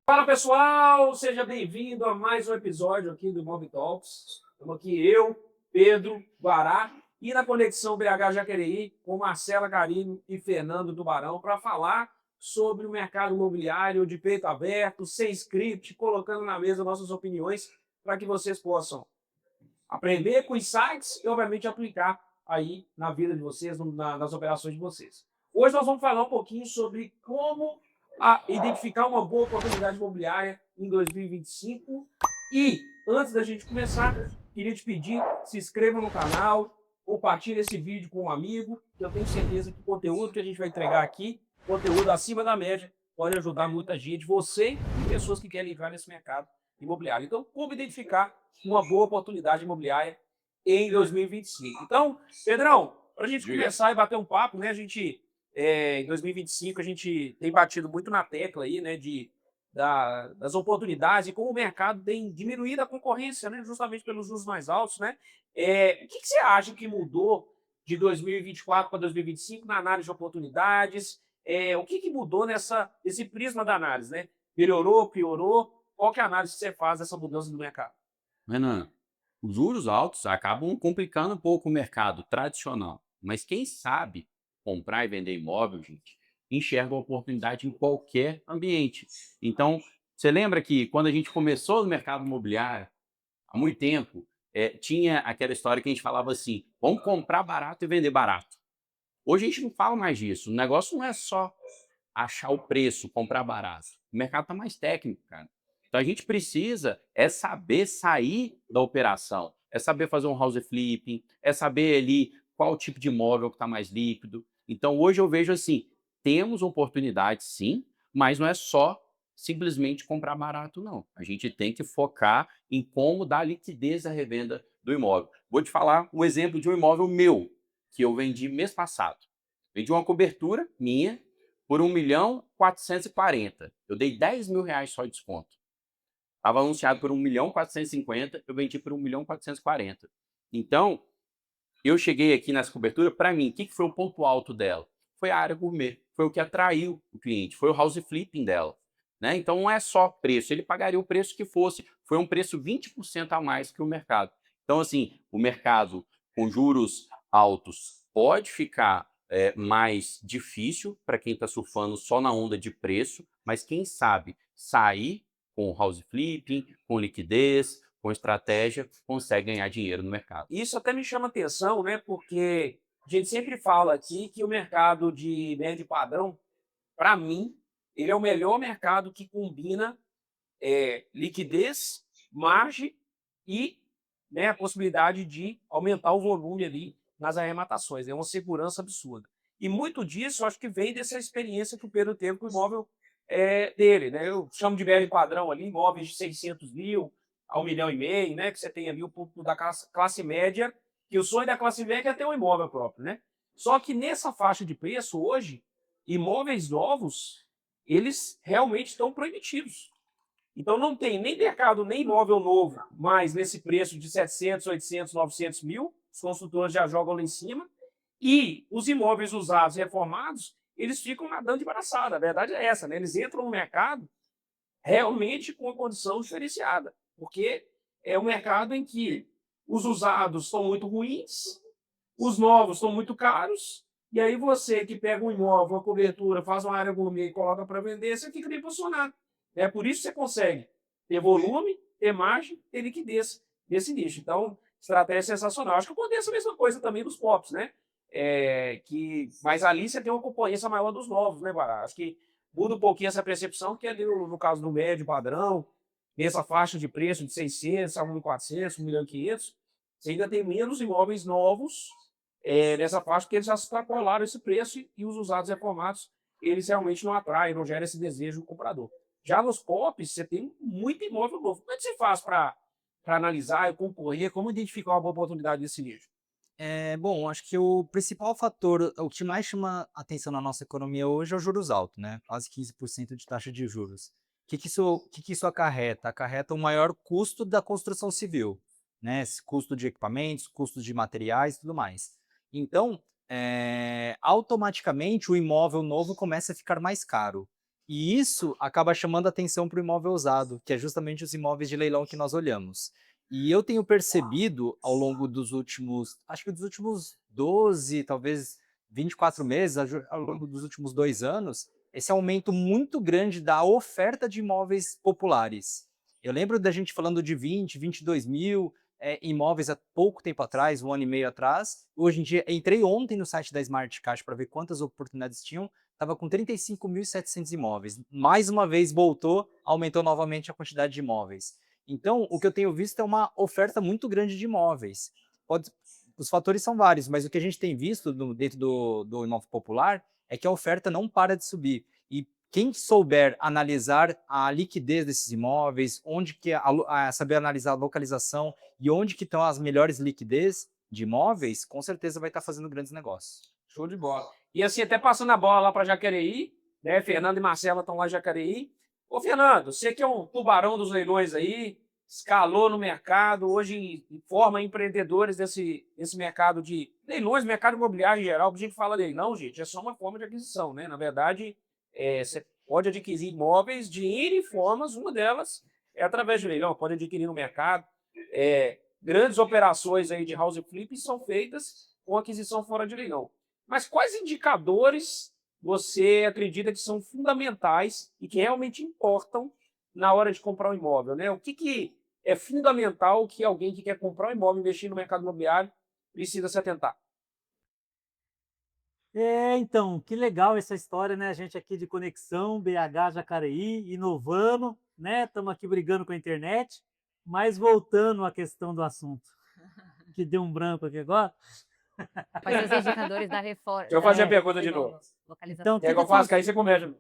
Fala pessoal, seja bem-vindo a mais um episódio aqui do Mob Talks. Estamos aqui eu, Pedro, Guará e na conexão BH Jaquereí com Marcela Carino e Fernando Tubarão para falar sobre o mercado imobiliário de peito aberto, sem script, colocando na mesa nossas opiniões para que vocês possam aprender com insights e, obviamente, aplicar aí na vida de vocês, nas operações de vocês. Hoje nós vamos falar um pouquinho sobre como identificar uma boa oportunidade imobiliária em 2025. E, antes da gente começar, queria te pedir, se inscreva no canal, compartilhe esse vídeo com um amigo, que eu tenho certeza que o conteúdo que a gente vai entregar aqui, conteúdo acima da média, pode ajudar muita gente, você e pessoas que querem entrar nesse mercado imobiliário. Então, como identificar uma boa oportunidade imobiliária em 2025? Então, Pedrão, para a gente começar e bater um papo, né? Em 2025, a gente tem batido muito na tecla aí, né? Das oportunidades e como o mercado tem diminuído a concorrência, né? Justamente pelos juros mais altos, né? O que você acha que mudou de 2024 para 2025 na análise de oportunidades? O que mudou nesse prisma da análise, né? Melhorou, piorou? Qual que é a análise que você faz dessa mudança do mercado? Renan, os juros altos acabam complicando um pouco o mercado tradicional, mas quem sabe comprar e vender imóvel, gente, enxerga a oportunidade em qualquer ambiente. Então, você lembra que quando a gente começou no mercado imobiliário, há muito tempo, tinha aquela história que a gente falava assim: vamos comprar barato e vender barato. Hoje a gente não fala mais disso. O negócio não é só achar o preço, comprar barato. O mercado está mais técnico, cara. Então a gente precisa saber sair da operação, saber fazer um house flipping, saber ali qual o tipo de imóvel que está mais líquido. Então hoje eu vejo assim, temos oportunidade sim, mas não é só simplesmente comprar barato não. A gente tem que focar em como dar liquidez à revenda do imóvel. Vou te falar um exemplo de um imóvel meu, que eu vendi mês passado. Vendi uma cobertura minha por 1.440.000. Eu dei 10.000 reais só de desconto. Estava anunciado por 1.450.000, eu vendi por 1.440.000. Então, eu cheguei aqui nessa cobertura, para mim, o que foi o ponto alto dela? Foi a área gourmet, foi o que atraiu o cliente, foi o house flipping dela. Né? Então não é só preço, ele pagaria o preço que fosse, foi um preço 20% a mais que o mercado. Então, assim, o mercado com juros altos pode ficar mais difícil para quem está surfando só na onda de preço, mas quem sabe sair com house flipping, com liquidez, com estratégia, consegue ganhar dinheiro no mercado. Isso até me chama atenção, né? Porque a gente sempre fala aqui que o mercado de médio padrão, para mim, ele é o melhor mercado que combina liquidez, margem e, né, a possibilidade de aumentar o volume ali nas arrematações. É uma segurança absurda. E muito disso, eu acho que vem dessa experiência que o Pedro teve com o imóvel dele. Né? Eu chamo de médio padrão ali, imóveis de 600 mil a 1,5 milhão, né? Que você tem ali o público da classe média, que o sonho da classe média é ter um imóvel próprio. Né? Só que nessa faixa de preço, hoje, imóveis novos, eles realmente estão proibitivos. Então não tem nem mercado, nem imóvel novo, mais nesse preço de 700, 800, 900 mil, os construtores já jogam lá em cima, e os imóveis usados, reformados, eles ficam nadando de braçada. A verdade é essa, né? Eles entram no mercado realmente com uma condição diferenciada, porque é um mercado em que os usados estão muito ruins, os novos estão muito caros, e aí você que pega um imóvel, uma cobertura, faz uma área gourmet e coloca para vender, você fica bem posicionado. É por isso que você consegue ter volume, ter margem, ter liquidez nesse nicho. Então, estratégia sensacional. Acho que acontece a mesma coisa também dos POPs, né? Mas ali você tem uma concorrência maior dos novos, né, Bará? Acho que muda um pouquinho essa percepção, que é ali no caso do médio padrão, nessa faixa de preço de 600 a 1.400, 1.500.000, você ainda tem menos imóveis novos nessa faixa, porque eles já extrapolaram esse preço e os usados reformados, eles realmente não atraem, não geram esse desejo do comprador. Já nos POPs, você tem muito imóvel novo. Como é que você faz para analisar e concorrer? Como identificar uma boa oportunidade desse nicho? Bom, acho que o principal fator, o que mais chama atenção na nossa economia hoje é o juros altos, né? Quase 15% de taxa de juros. O que que isso acarreta? Acarreta um maior custo da construção civil, né? Esse custo de equipamentos, custo de materiais e tudo mais. Então, automaticamente o imóvel novo começa a ficar mais caro. E isso acaba chamando atenção para o imóvel usado, que é justamente os imóveis de leilão que nós olhamos. E eu tenho percebido ao longo dos últimos, acho que dos últimos 12, talvez 24 meses, ao longo dos últimos 2 anos, esse aumento muito grande da oferta de imóveis populares. Eu lembro da gente falando de 20, 22 mil imóveis há pouco tempo atrás, 1 ano e meio atrás. Hoje em dia, entrei ontem no site da Smart Cash para ver quantas oportunidades tinham. Estava com 35.700 imóveis. Mais uma vez voltou, aumentou novamente a quantidade de imóveis. Então, o que eu tenho visto é uma oferta muito grande de imóveis. Os fatores são vários, mas o que a gente tem visto dentro do imóvel popular é que a oferta não para de subir. E quem souber analisar a liquidez desses imóveis, onde que saber analisar a localização e onde que estão as melhores liquidez de imóveis, com certeza vai estar fazendo grandes negócios. Show de bola. E assim, até passando a bola lá para Jacareí, né? Fernando e Marcela estão lá em Jacareí. Ô, Fernando, você que é um tubarão dos leilões aí, escalou no mercado, hoje forma empreendedores desse mercado de leilões, mercado imobiliário em geral. A gente fala leilão, gente, é só uma forma de aquisição, né? Na verdade, você pode adquirir imóveis de N formas, uma delas é através de leilão, pode adquirir no mercado. Grandes operações aí de house flip são feitas com aquisição fora de leilão. Mas quais indicadores você acredita que são fundamentais e que realmente importam na hora de comprar um imóvel, né? O que é fundamental que alguém que quer comprar um imóvel, investir no mercado imobiliário, precisa se atentar? Então, que legal essa história, né? A gente aqui de conexão, BH, Jacareí, inovando, né? Estamos aqui brigando com a internet, mas voltando à questão do assunto, que deu um branco aqui agora. Fazer os indicadores da reforma. Deixa eu fazer a pergunta de novo. Então, Quer que eu faça? Que aí você começa.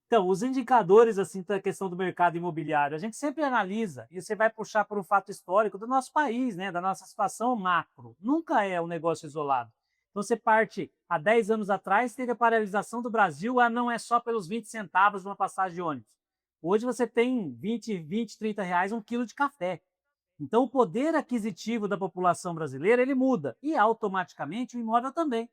Então, os indicadores assim da questão do mercado imobiliário, a gente sempre analisa e você vai puxar por um fato histórico do nosso país, né, da nossa situação macro. Nunca é um negócio isolado. Então, você parte há 10 anos atrás, teve a paralisação do Brasil, não é só pelos 20 centavos de uma passagem de ônibus. Hoje você tem 20, 30 reais um quilo de café. Então, o poder aquisitivo da população brasileira, ele muda e automaticamente o imóvel também.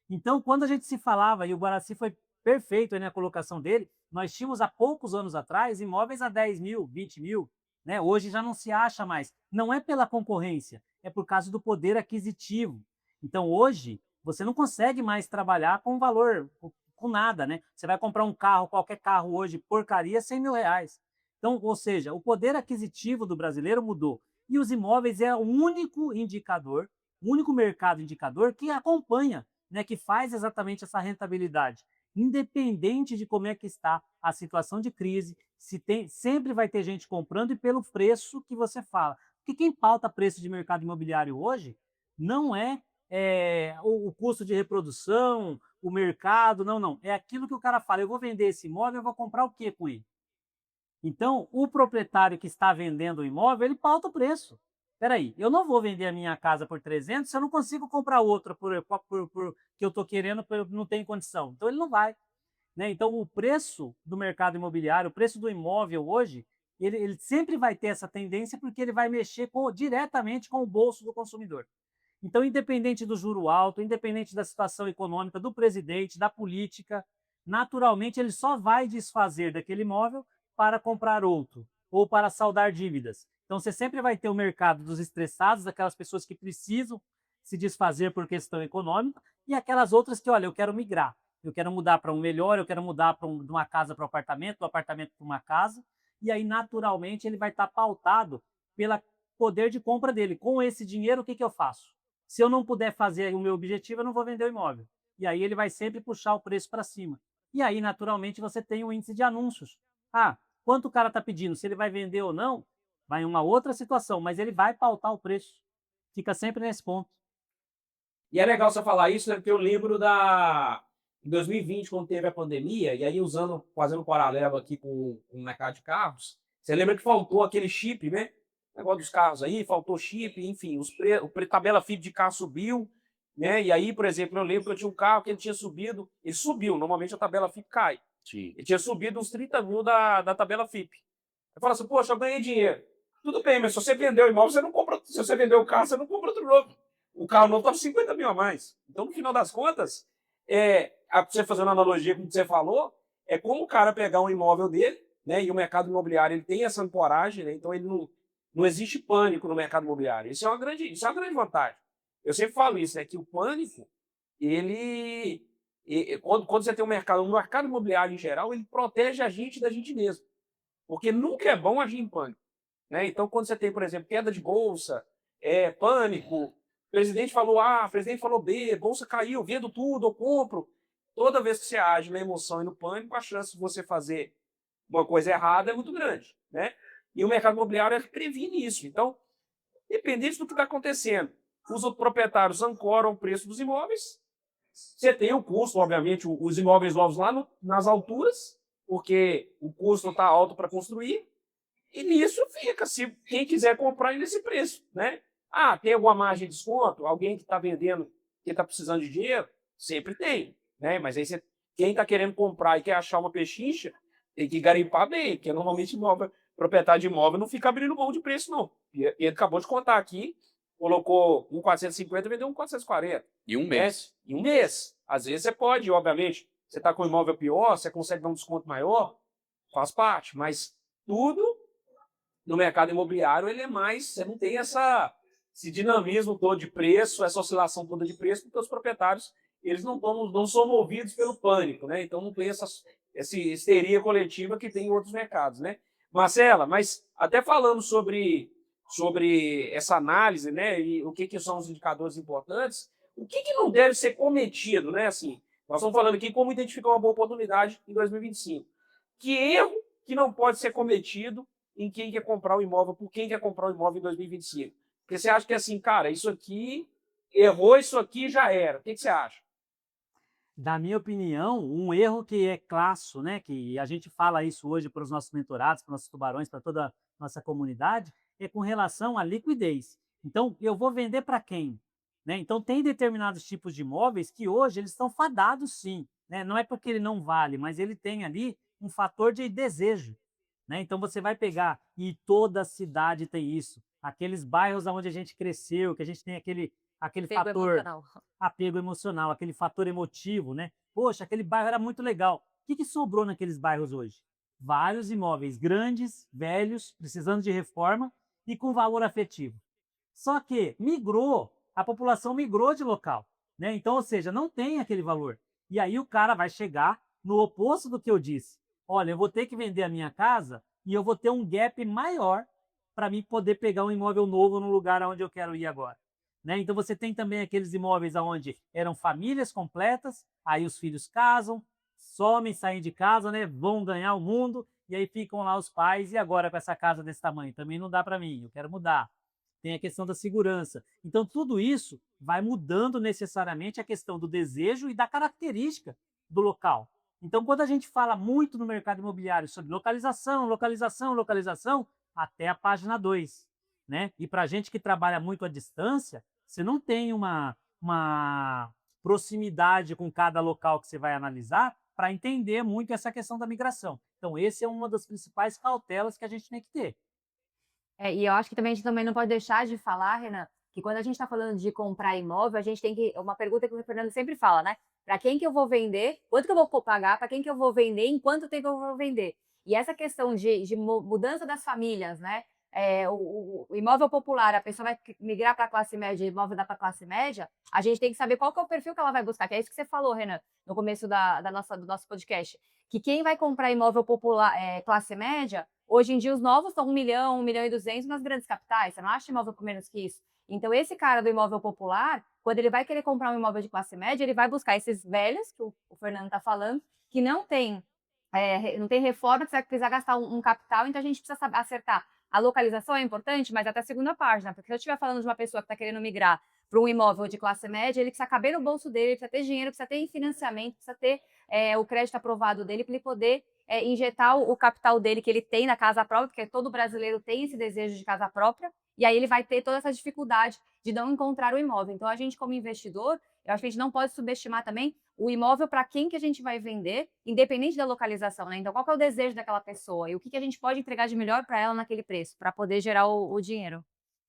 Então, quando a gente se falava, e o Guaraci foi perfeito aí na colocação dele, nós tínhamos há poucos anos atrás imóveis a 10 mil, 20 mil, né? Hoje já não se acha mais. Não é pela concorrência, é por causa do poder aquisitivo. Então, hoje, você não consegue mais trabalhar com valor, com nada, né? Você vai comprar um carro, qualquer carro hoje, porcaria, 100 mil reais. Então, ou seja, o poder aquisitivo do brasileiro mudou. E os imóveis é o único indicador, o único mercado indicador que acompanha, né, que faz exatamente essa rentabilidade. Independente de como é que está a situação de crise, sempre vai ter gente comprando e pelo preço que você fala. Porque quem pauta preço de mercado imobiliário hoje não é o custo de reprodução, o mercado, não. É aquilo que o cara fala, eu vou vender esse imóvel, eu vou comprar o quê com ele? Então, o proprietário que está vendendo o imóvel, ele pauta o preço. Espera aí, eu não vou vender a minha casa por 300 se eu não consigo comprar outra que eu estou querendo, não tenho condição. Então, ele não vai. Né? Então, o preço do mercado imobiliário, o preço do imóvel hoje, ele sempre vai ter essa tendência porque ele vai mexer diretamente com o bolso do consumidor. Então, independente do juro alto, independente da situação econômica, do presidente, da política, naturalmente ele só vai desfazer daquele imóvel para comprar outro ou para saldar dívidas. Então, você sempre vai ter o mercado dos estressados, aquelas pessoas que precisam se desfazer por questão econômica, e aquelas outras que, olha, eu quero migrar, eu quero mudar para um melhor, eu quero mudar de uma casa para um apartamento, do apartamento para uma casa, e aí, naturalmente, ele vai estar pautado pelo poder de compra dele. Com esse dinheiro, o que eu faço? Se eu não puder fazer o meu objetivo, eu não vou vender o imóvel. E aí ele vai sempre puxar o preço para cima. E aí, naturalmente, você tem o índice de anúncios. Quanto o cara está pedindo, se ele vai vender ou não, vai em uma outra situação, mas ele vai pautar o preço. Fica sempre nesse ponto. E é legal você falar isso, né? Porque eu lembro em 2020, quando teve a pandemia, e aí fazendo um paralelo aqui com o mercado de carros, você lembra que faltou aquele chip, né? O negócio dos carros aí, faltou chip, enfim, tabela FIP de carro subiu, né? E aí, por exemplo, eu lembro que eu tinha um carro que ele tinha subido, ele subiu, normalmente a tabela FIP cai. Sim. Ele tinha subido uns 30 mil da tabela FIP. Eu falo assim, poxa, eu ganhei dinheiro. Tudo bem, mas se você vendeu o imóvel, você não compra. Se você vendeu o carro, você não compra outro novo. O carro novo estava 50 mil a mais. Então, no final das contas, você fazendo uma analogia com o que você falou, é como o cara pegar um imóvel dele, né? E o mercado imobiliário ele tem essa ancoragem, né? Então ele não existe pânico no mercado imobiliário. Isso é uma grande vantagem. Eu sempre falo isso, né? Que o pânico, ele, quando você tem um mercado imobiliário em geral, ele protege a gente da gente mesmo. Porque nunca é bom agir em pânico, né? Então, quando você tem, por exemplo, queda de bolsa, pânico, o presidente falou A, o presidente falou B, bolsa caiu, vendo tudo, eu compro. Toda vez que você age na emoção e no pânico, a chance de você fazer uma coisa errada é muito grande, né? E o mercado imobiliário previne isso. Então, independente do que está acontecendo, os proprietários ancoram o preço dos imóveis. Você tem o custo, obviamente, os imóveis novos lá nas alturas, porque o custo está alto para construir, e nisso fica, se quem quiser comprar nesse preço, né? Ah, tem alguma margem de desconto? Alguém que está vendendo, que está precisando de dinheiro? Sempre tem, né? Mas aí quem está querendo comprar e quer achar uma pechincha, tem que garimpar bem, porque normalmente proprietário de imóvel não fica abrindo mão de preço, não. E ele acabou de contar aqui, colocou 1,450 e vendeu 1,440. E um Né? mês. Em um mês. Às vezes você pode, obviamente, você está com um imóvel pior, você consegue dar um desconto maior, faz parte, mas tudo no mercado imobiliário ele é mais, você não tem esse dinamismo todo de preço, essa oscilação toda de preço, porque os proprietários eles não são movidos pelo pânico, né? Então não tem essa histeria coletiva que tem em outros mercados, né? Marcela, mas até falando sobre essa análise, né? E o que são os indicadores importantes, o que não deve ser cometido, né? Assim, nós estamos falando aqui como identificar uma boa oportunidade em 2025. Que erro que não pode ser cometido em quem quer comprar o imóvel, por quem quer comprar o imóvel em 2025? Porque você acha que assim, cara, isso aqui, errou isso aqui, já era. O que você acha? Da minha opinião, um erro que é clássico, né, que a gente fala isso hoje para os nossos mentorados, para os nossos tubarões, para toda a nossa comunidade, é com relação à liquidez. Então, eu vou vender para quem? Né? Então, tem determinados tipos de imóveis que hoje eles estão fadados sim. Né? Não é porque ele não vale, mas ele tem ali um fator de desejo. Né? Então, você vai pegar, e toda cidade tem isso, aqueles bairros onde a gente cresceu, que a gente tem aquele Apego fator emocional. apego emocional, aquele fator emotivo, né? Poxa, aquele bairro era muito legal. O que sobrou naqueles bairros hoje? Vários imóveis grandes, velhos, precisando de reforma e com valor afetivo. Só que a população migrou de local, né? Então, ou seja, não tem aquele valor. E aí o cara vai chegar no oposto do que eu disse. Olha, eu vou ter que vender a minha casa e eu vou ter um gap maior para mim poder pegar um imóvel novo no lugar onde eu quero ir agora. Né? Então você tem também aqueles imóveis onde eram famílias completas, aí os filhos casam, somem, saem de casa, né? Vão ganhar o mundo, e aí ficam lá os pais, e agora com essa casa desse tamanho? Também não dá para mim, eu quero mudar. Tem a questão da segurança. Então tudo isso vai mudando necessariamente a questão do desejo e da característica do local. Então quando a gente fala muito no mercado imobiliário sobre localização, localização, localização, até a página 2. Né? E para a gente que trabalha muito à distância, você não tem uma proximidade com cada local que você vai analisar para entender muito essa questão da migração. Então, esse é uma das principais cautelas que a gente tem que ter. E eu acho que também a gente também não pode deixar de falar, Renan, que quando a gente está falando de comprar imóvel, a gente tem que. Uma pergunta que o Fernando sempre fala, né? Para quem que eu vou vender, quanto que eu vou pagar, para quem que eu vou vender, em quanto tempo eu vou vender. E essa questão de mudança das famílias, né? O imóvel popular, a pessoa vai migrar para a classe média, imóvel dá para a classe média, a gente tem que saber qual que é o perfil que ela vai buscar, que é isso que você falou, Renan, no começo do nosso podcast. Que quem vai comprar imóvel popular, classe média, hoje em dia os novos estão 1 milhão e 200 nas grandes capitais, você não acha imóvel por menos que isso. Então esse cara do imóvel popular, quando ele vai querer comprar um imóvel de classe média, ele vai buscar esses velhos, que o Fernando está falando, que não tem reforma, que você vai precisar gastar um capital, então a gente precisa acertar. A localização é importante, mas até a segunda página, porque se eu estiver falando de uma pessoa que está querendo migrar para um imóvel de classe média, ele precisa caber no bolso dele, precisa ter dinheiro, precisa ter financiamento, precisa ter o crédito aprovado dele para ele poder injetar o capital dele que ele tem na casa própria, porque todo brasileiro tem esse desejo de casa própria, e aí ele vai ter toda essa dificuldade de não encontrar o imóvel. Então, a gente, como investidor, eu acho que a gente não pode subestimar também o imóvel para quem que a gente vai vender, independente da localização, né? Então, qual que é o desejo daquela pessoa e o que a gente pode entregar de melhor para ela naquele preço, para poder gerar o dinheiro.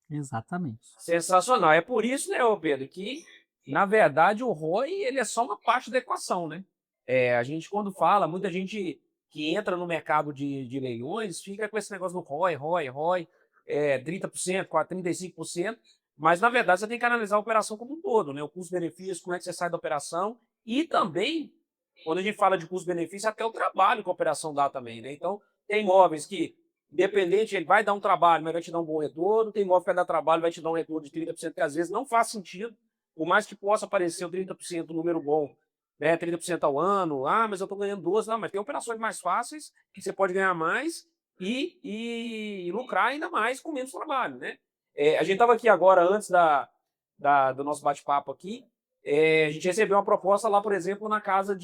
Exatamente. Sensacional. É por isso, né, Pedro, que, na verdade, o ROI ele é só uma parte da equação, né? A gente quando fala, muita gente que entra no mercado de leilões fica com esse negócio do ROI, 30%, quase 35%, mas na verdade você tem que analisar a operação como um todo, né? O custo-benefício, como é que você sai da operação e também, quando a gente fala de custo-benefício, até o trabalho que a operação dá também, né? Então, tem imóveis que, independente, ele vai dar um trabalho, mas vai te dar um bom retorno, tem imóvel que vai dar trabalho, vai te dar um retorno de 30%, que às vezes não faz sentido, por mais que possa parecer o 30% um número bom, né, 30% ao ano, mas eu estou ganhando 12, não, mas tem operações mais fáceis que você pode ganhar mais e lucrar ainda mais com menos trabalho, né? A gente estava aqui agora, antes do nosso bate-papo aqui, a gente recebeu uma proposta lá, por exemplo, na casa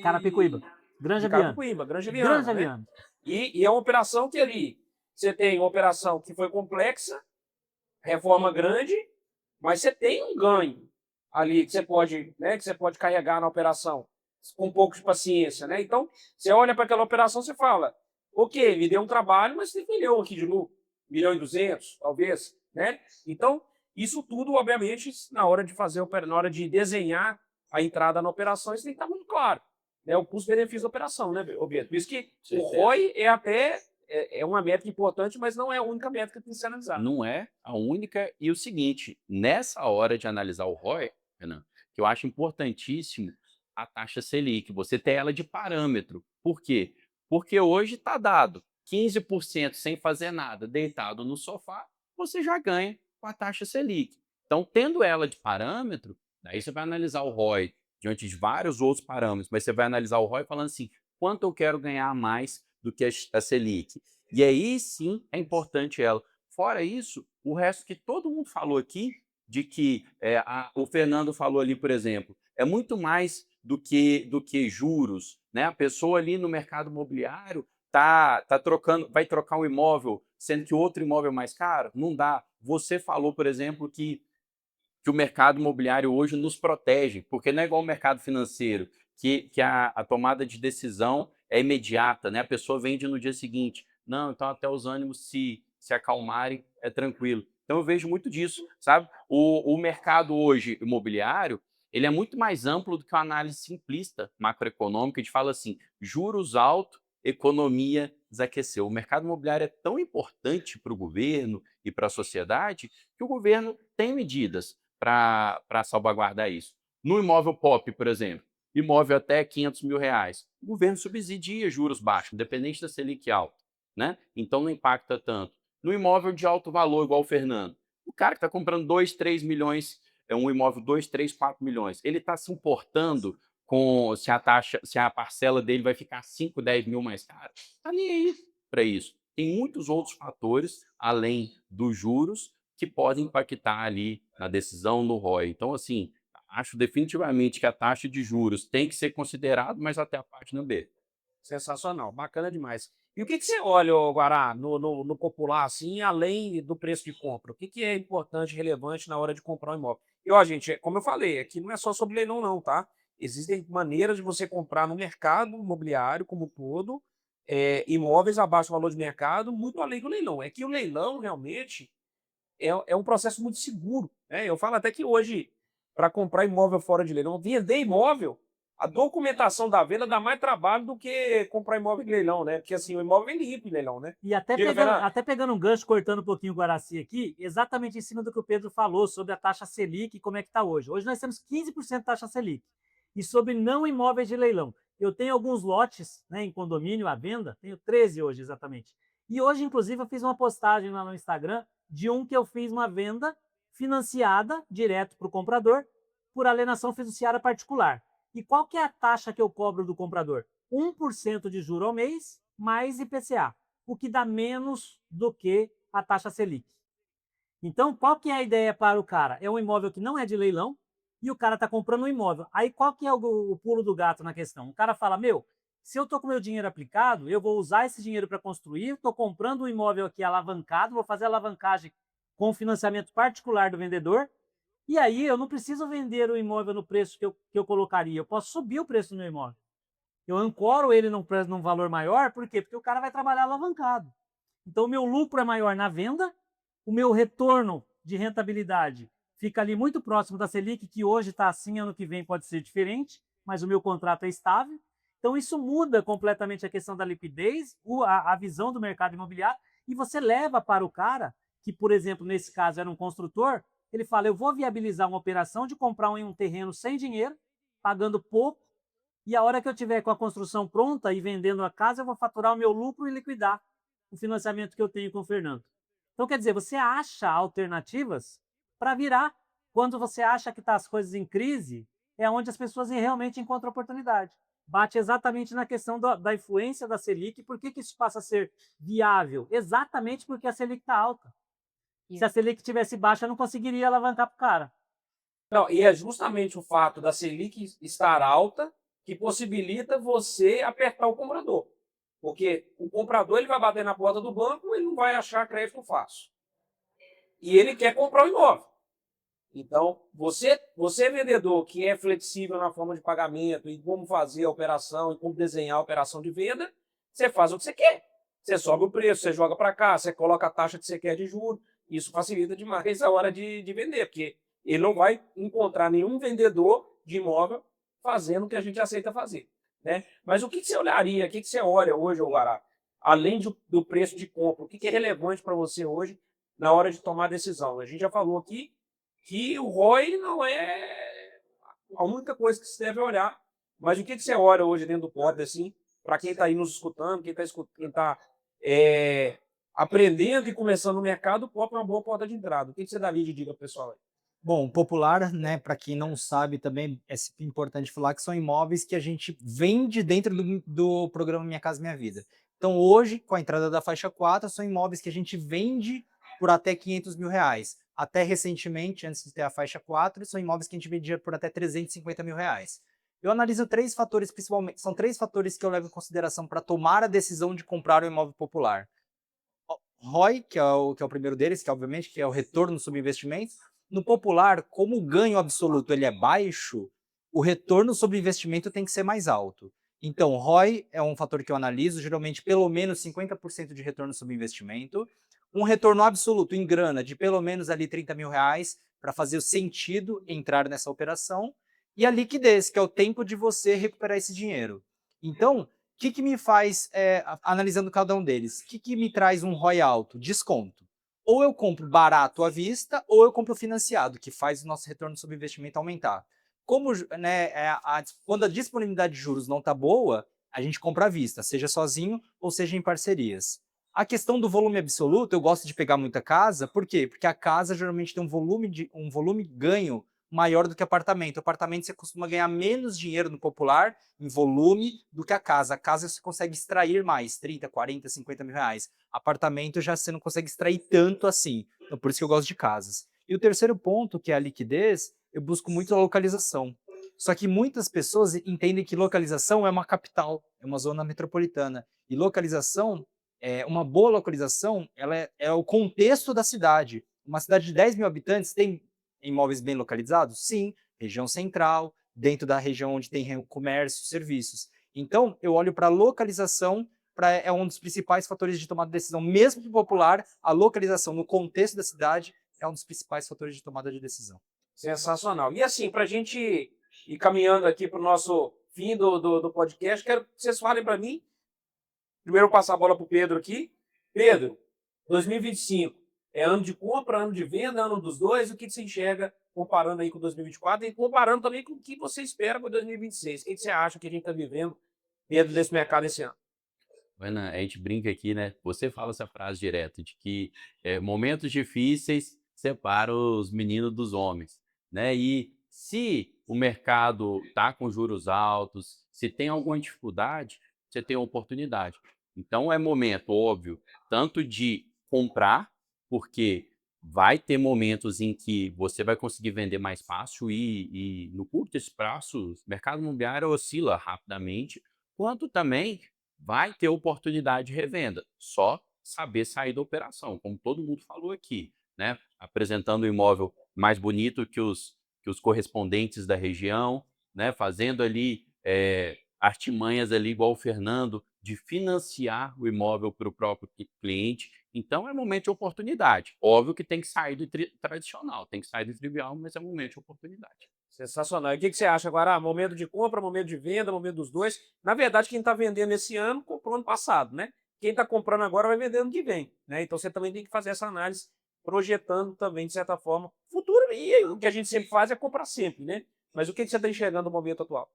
Carapicuíba. Granja de Viana. Carapicuíba, Granja Viana, Granja né? Viana. E é uma operação que ali, você tem uma operação que foi complexa, reforma grande, mas você tem um ganho ali que você pode carregar na operação com um pouco de paciência, né? Então, você olha para aquela operação e você fala, ok, me deu um trabalho, mas tem 1 milhão aqui de lucro, 1,2 milhão, talvez, né? Então, isso tudo, obviamente, na hora de na hora de desenhar a entrada na operação, isso tem que estar muito claro, né? O custo-benefício da operação, né, Beto? Por isso que o ROI é uma métrica importante, mas não é a única métrica que tem que ser analisada. Não é a única. E o seguinte, nessa hora de analisar o ROI, Renan, que eu acho importantíssimo a taxa Selic, você ter ela de parâmetro. Por quê? Porque hoje está dado 15% sem fazer nada, deitado no sofá, você já ganha com a taxa Selic. Então, tendo ela de parâmetro, daí você vai analisar o ROI diante de vários outros parâmetros, mas você vai analisar o ROI falando assim, quanto eu quero ganhar a mais do que a Selic? E aí sim é importante ela. Fora isso, o resto que todo mundo falou aqui, de que o Fernando falou ali, por exemplo, é muito mais do que juros, né? A pessoa ali no mercado imobiliário tá trocando, vai trocar um imóvel, sendo que outro imóvel é mais caro? Não dá. Você falou, por exemplo, que o mercado imobiliário hoje nos protege, porque não é igual o mercado financeiro, que a tomada de decisão é imediata, né? A pessoa vende no dia seguinte. Não, então até os ânimos se acalmarem, é tranquilo. Então eu vejo muito disso, sabe? O mercado hoje imobiliário, ele é muito mais amplo do que uma análise simplista macroeconômica, de fala assim, juros altos, economia desaqueceu. O mercado imobiliário é tão importante para o governo e para a sociedade que o governo tem medidas para salvaguardar isso. No imóvel POP, por exemplo, imóvel até 500 mil reais, o governo subsidia juros baixos, independente da Selic alta, né? Então não impacta tanto. No imóvel de alto valor, igual o Fernando, o cara que está comprando 2, 3 milhões, um imóvel 2, 3, 4 milhões, ele está se importando com se a parcela dele vai ficar 5, 10 mil mais cara. Está nem aí para isso. Tem muitos outros fatores, além dos juros, que podem impactar ali na decisão no ROI. Então, assim, acho definitivamente que a taxa de juros tem que ser considerado, mas até a página B. Sensacional, bacana demais. E o que você olha, ô Guará, no popular, assim, além do preço de compra? O que é importante, relevante na hora de comprar um imóvel? E, ó, gente, como eu falei, aqui não é só sobre leilão, não, tá? Existem maneiras de você comprar no mercado imobiliário como um todo, imóveis abaixo do valor de mercado, muito além do leilão. É que o leilão, realmente, é um processo muito seguro, né? Eu falo até que hoje, para comprar imóvel fora de leilão, vender imóvel, a documentação da venda dá mais trabalho do que comprar imóvel em leilão, né? Porque assim, o imóvel vem limpo em leilão, né? E até Diga, pegando, Fernando. até pegando um gancho, cortando um pouquinho o Guaraci aqui, exatamente em cima do que o Pedro falou sobre a taxa Selic e como é que está hoje. Hoje nós temos 15% de taxa Selic. E sobre não imóveis de leilão. Eu tenho alguns lotes, né, em condomínio à venda, tenho 13 hoje exatamente. E hoje, inclusive, eu fiz uma postagem lá no Instagram de um que eu fiz uma venda financiada direto para o comprador por alienação fiduciária particular. E qual que é a taxa que eu cobro do comprador? 1% de juro ao mês mais IPCA, o que dá menos do que a taxa Selic. Então, qual que é a ideia para o cara? É um imóvel que não é de leilão e o cara está comprando um imóvel. Aí, qual que é o pulo do gato na questão? O cara fala, meu, se eu estou com meu dinheiro aplicado, eu vou usar esse dinheiro para construir, estou comprando um imóvel aqui alavancado, vou fazer a alavancagem com financiamento particular do vendedor, e aí eu não preciso vender o imóvel no preço que eu colocaria, eu posso subir o preço do meu imóvel. Eu ancoro ele num valor maior, por quê? Porque o cara vai trabalhar alavancado. Então, o meu lucro é maior na venda, o meu retorno de rentabilidade fica ali muito próximo da Selic, que hoje está assim, ano que vem pode ser diferente, mas o meu contrato é estável. Então, isso muda completamente a questão da liquidez, a visão do mercado imobiliário, e você leva para o cara, que, por exemplo, nesse caso era um construtor, ele fala, eu vou viabilizar uma operação de comprar um terreno sem dinheiro, pagando pouco, e a hora que eu tiver com a construção pronta e vendendo a casa, eu vou faturar o meu lucro e liquidar o financiamento que eu tenho com o Fernando. Então, quer dizer, você acha alternativas para virar. Quando você acha que tá as coisas em crise, é onde as pessoas realmente encontram oportunidade. Bate exatamente na questão da influência da Selic. Por que isso passa a ser viável? Exatamente porque a Selic está alta. Se a Selic tivesse baixa, não conseguiria alavancar para o cara. Não, e é justamente o fato da Selic estar alta que possibilita você apertar o comprador. Porque o comprador ele vai bater na porta do banco, ele não vai achar crédito fácil. E ele quer comprar o imóvel. Então, você vendedor que é flexível na forma de pagamento, em como fazer a operação, em como desenhar a operação de venda, você faz o que você quer. Você sobe o preço, você joga para cá, você coloca a taxa que você quer de juros. Isso facilita demais a hora de vender, porque ele não vai encontrar nenhum vendedor de imóvel fazendo o que a gente aceita fazer. Né? Mas o que você olharia, o que você olha hoje, Guará, além do preço de compra, o que é relevante para você hoje na hora de tomar a decisão? A gente já falou aqui que o ROI não é a única coisa que se deve olhar. Mas o que você olha hoje dentro do pod, assim, para quem está aí nos escutando, quem está aprendendo e começando no mercado, o pod é uma boa porta de entrada. O que você daria de dica pro pessoal aí? Bom, popular, né, para quem não sabe também, é sempre importante falar que são imóveis que a gente vende dentro do programa Minha Casa Minha Vida. Então hoje, com a entrada da faixa 4, são imóveis que a gente vende por até 500 mil reais. Até recentemente, antes de ter a faixa 4, são imóveis que a gente vendia por até 350 mil reais. Eu analiso 3 fatores, principalmente, são 3 fatores que eu levo em consideração para tomar a decisão de comprar um imóvel popular. ROI, que é o primeiro deles, que obviamente que é o retorno sobre investimento. No popular, como o ganho absoluto ele é baixo, o retorno sobre investimento tem que ser mais alto. Então, ROI é um fator que eu analiso, geralmente pelo menos 50% de retorno sobre investimento. Um retorno absoluto em grana de pelo menos ali 30 mil reais para fazer o sentido entrar nessa operação. E a liquidez, que é o tempo de você recuperar esse dinheiro. Então, que me faz, analisando cada um deles, o que me traz um ROI alto? Desconto. Ou eu compro barato à vista, ou eu compro financiado, que faz o nosso retorno sobre investimento aumentar. Como, né, quando a disponibilidade de juros não está boa, a gente compra à vista, seja sozinho ou seja em parcerias. A questão do volume absoluto, eu gosto de pegar muita casa, por quê? Porque a casa geralmente tem um volume ganho maior do que apartamento. Apartamento você costuma ganhar menos dinheiro no popular, em volume, do que a casa. A casa você consegue extrair mais, 30, 40, 50 mil reais. Apartamento já você não consegue extrair tanto assim. Então, por isso que eu gosto de casas. E o terceiro ponto, que é a liquidez, eu busco muito a localização. Só que muitas pessoas entendem que localização é uma capital, é uma zona metropolitana. E localização, uma boa localização, ela é o contexto da cidade. Uma cidade de 10 mil habitantes tem imóveis bem localizados? Sim, região central, dentro da região onde tem comércio, serviços. Então, eu olho para a localização, é um dos principais fatores de tomada de decisão, mesmo que popular, a localização no contexto da cidade é um dos principais fatores de tomada de decisão. Sensacional. E assim, para a gente ir caminhando aqui para o nosso fim do podcast, quero que vocês falem para mim. Primeiro eu passar a bola para o Pedro aqui. Pedro, 2025 é ano de compra, ano de venda, ano dos dois. O que você enxerga comparando aí com 2024 e comparando também com o que você espera para 2026? O que você acha que a gente está vivendo dentro desse mercado esse ano? Ana, a gente brinca aqui, né? Você fala essa frase direto de que momentos difíceis separam os meninos dos homens, né? E se o mercado está com juros altos, se tem alguma dificuldade, você tem uma oportunidade. Então é momento, óbvio, tanto de comprar, porque vai ter momentos em que você vai conseguir vender mais fácil e no curto prazo, o mercado imobiliário oscila rapidamente, quanto também vai ter oportunidade de revenda, só saber sair da operação, como todo mundo falou aqui, né? Apresentando o imóvel mais bonito que os correspondentes da região, né? Fazendo ali artimanhas ali igual o Fernando, de financiar o imóvel para o próprio cliente. Então é momento de oportunidade. Óbvio que tem que sair do tradicional, tem que sair do trivial, mas é momento de oportunidade. Sensacional. E o que você acha agora? Momento de compra, momento de venda, momento dos dois. Na verdade, quem está vendendo esse ano comprou ano passado, né? Quem está comprando agora vai vender ano que vem, né? Então você também tem que fazer essa análise, projetando também, de certa forma, futuro. E o que a gente sempre faz é comprar sempre, né? Mas o que você está enxergando no momento atual?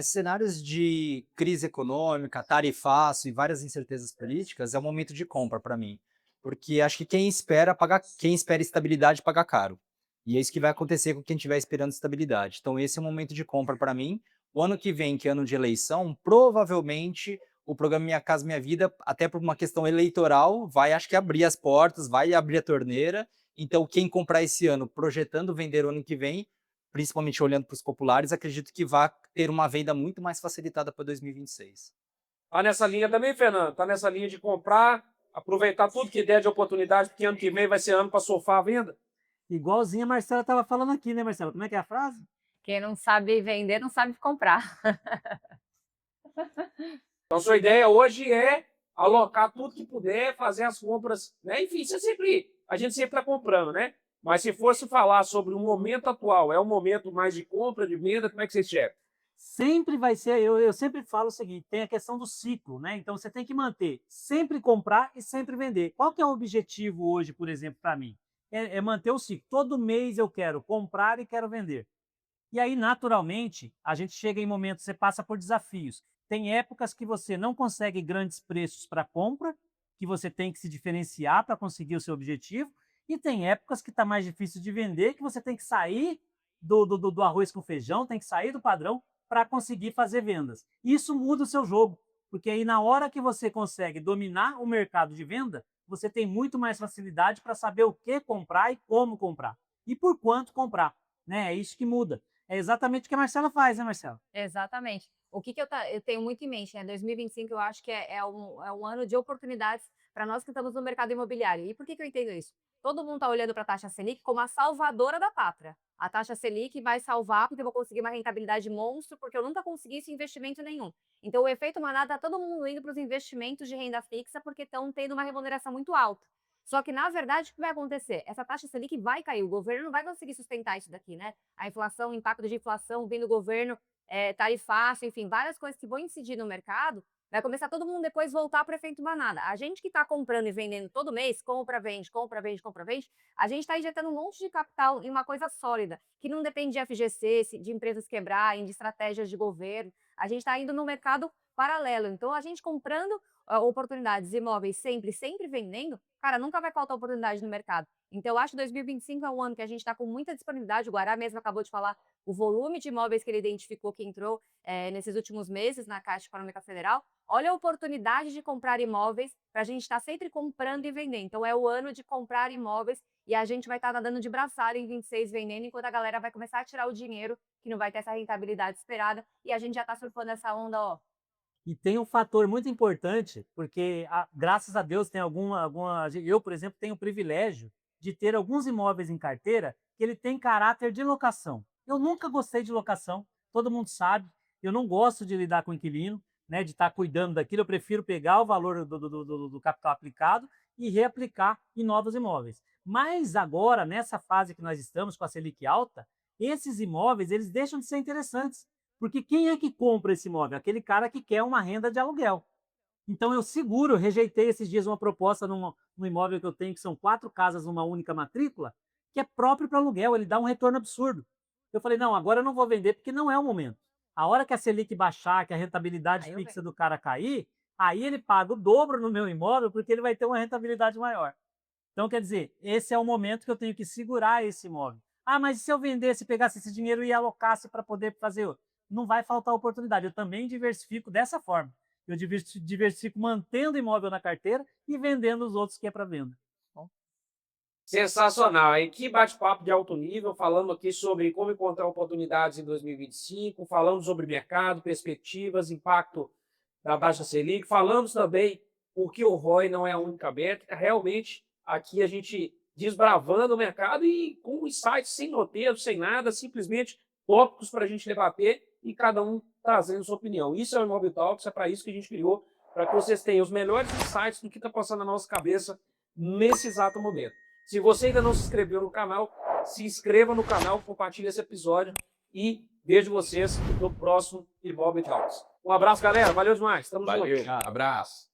Cenários de crise econômica, tarifaço e várias incertezas políticas é o momento de compra para mim. Porque acho que quem espera estabilidade paga caro. E é isso que vai acontecer com quem estiver esperando estabilidade. Então esse é o momento de compra para mim. O ano que vem, que é ano de eleição, provavelmente o programa Minha Casa Minha Vida, até por uma questão eleitoral, vai acho que abrir as portas, vai abrir a torneira. Então quem comprar esse ano projetando vender o ano que vem, principalmente olhando para os populares, acredito que vai ter uma venda muito mais facilitada para 2026. Tá nessa linha também, Fernando? Tá nessa linha de comprar, aproveitar tudo que der de oportunidade, porque ano que vem vai ser ano para surfar a venda? Igualzinho a Marcela estava falando aqui, né, Marcela? Como é que é a frase? Quem não sabe vender, não sabe comprar. Então, sua ideia hoje é alocar tudo que puder, fazer as compras, né? Enfim, a gente sempre está comprando, né? Mas se fosse falar sobre o momento atual, é um momento mais de compra, de venda, como é que você enxerga? Sempre vai ser, eu sempre falo o seguinte, tem a questão do ciclo, né? Então você tem que manter, sempre comprar e sempre vender. Qual que é o objetivo hoje, por exemplo, para mim? É manter o ciclo. Todo mês eu quero comprar e quero vender. E aí, naturalmente, a gente chega em momentos, você passa por desafios. Tem épocas que você não consegue grandes preços para compra, que você tem que se diferenciar para conseguir o seu objetivo, e tem épocas que está mais difícil de vender, que você tem que sair do arroz com feijão, tem que sair do padrão para conseguir fazer vendas. Isso muda o seu jogo, porque aí na hora que você consegue dominar o mercado de venda, você tem muito mais facilidade para saber o que comprar e como comprar. E por quanto comprar. Né? É isso que muda. É exatamente o que a Marcela faz, né, Marcela? Exatamente. O que eu tenho muito em mente, né? 2025 eu acho que é um ano de oportunidades para nós que estamos no mercado imobiliário. E por que eu entendo isso? Todo mundo está olhando para a taxa Selic como a salvadora da pátria. A taxa Selic vai salvar porque eu vou conseguir uma rentabilidade monstro, porque eu nunca consegui esse investimento nenhum. Então, o efeito manada está todo mundo indo para os investimentos de renda fixa porque estão tendo uma remuneração muito alta. Só que, na verdade, o que vai acontecer? Essa taxa Selic vai cair, o governo não vai conseguir sustentar isso daqui, né? A inflação, o impacto de inflação vindo do governo, tarifaço, enfim, várias coisas que vão incidir no mercado, vai começar todo mundo depois voltar para o efeito manada. A gente que está comprando e vendendo todo mês, compra, vende, compra, vende, compra, vende, a gente está injetando um monte de capital em uma coisa sólida, que não depende de FGC, de empresas quebrarem, de estratégias de governo. A gente está indo no mercado paralelo. Então, a gente comprando oportunidades imóveis sempre, sempre vendendo, cara, nunca vai faltar oportunidade no mercado. Então, eu acho que 2025 é um ano que a gente está com muita disponibilidade. O Guará mesmo acabou de falar o volume de imóveis que ele identificou que entrou nesses últimos meses na Caixa Econômica Federal. Olha a oportunidade de comprar imóveis para a gente estar sempre comprando e vendendo. Então, é o ano de comprar imóveis e a gente vai estar nadando de braçada em 26 vendendo, enquanto a galera vai começar a tirar o dinheiro, que não vai ter essa rentabilidade esperada, e a gente já está surfando essa onda, ó. E tem um fator muito importante, porque graças a Deus tem eu, por exemplo, tenho o privilégio de ter alguns imóveis em carteira que ele tem caráter de locação. Eu nunca gostei de locação, todo mundo sabe, eu não gosto de lidar com inquilino, né, de estar cuidando daquilo, eu prefiro pegar o valor do capital aplicado e reaplicar em novos imóveis. Mas agora, nessa fase que nós estamos com a Selic alta, esses imóveis eles deixam de ser interessantes. Porque quem é que compra esse imóvel? Aquele cara que quer uma renda de aluguel. Então eu rejeitei esses dias uma proposta num imóvel que eu tenho, que são 4 casas numa única matrícula, que é próprio para aluguel, ele dá um retorno absurdo. Eu falei, não, agora eu não vou vender porque não é o momento. A hora que a Selic baixar, que a rentabilidade fixa do cara cair, aí ele paga o dobro no meu imóvel porque ele vai ter uma rentabilidade maior. Então, quer dizer, esse é o momento que eu tenho que segurar esse imóvel. Ah, mas e se eu vendesse, pegasse esse dinheiro e alocasse para poder fazer outro? Não vai faltar oportunidade. Eu também diversifico dessa forma. Eu diversifico mantendo imóvel na carteira e vendendo os outros que é para venda. Sensacional, hein? Que bate-papo de alto nível, falando aqui sobre como encontrar oportunidades em 2025, falando sobre mercado, perspectivas, impacto da taxa Selic, falamos também porque o ROI não é a única métrica, realmente aqui a gente desbravando o mercado e com insights sem roteiro, sem nada, simplesmente tópicos para a gente debater e cada um trazendo sua opinião. Isso é o Imob Talks, é para isso que a gente criou, para que vocês tenham os melhores insights do que está passando na nossa cabeça nesse exato momento. Se você ainda não se inscreveu no canal, se inscreva no canal, compartilhe esse episódio e vejo vocês no próximo Imob Talks. Um abraço, galera. Valeu demais. Tamo junto. Valeu, abraço.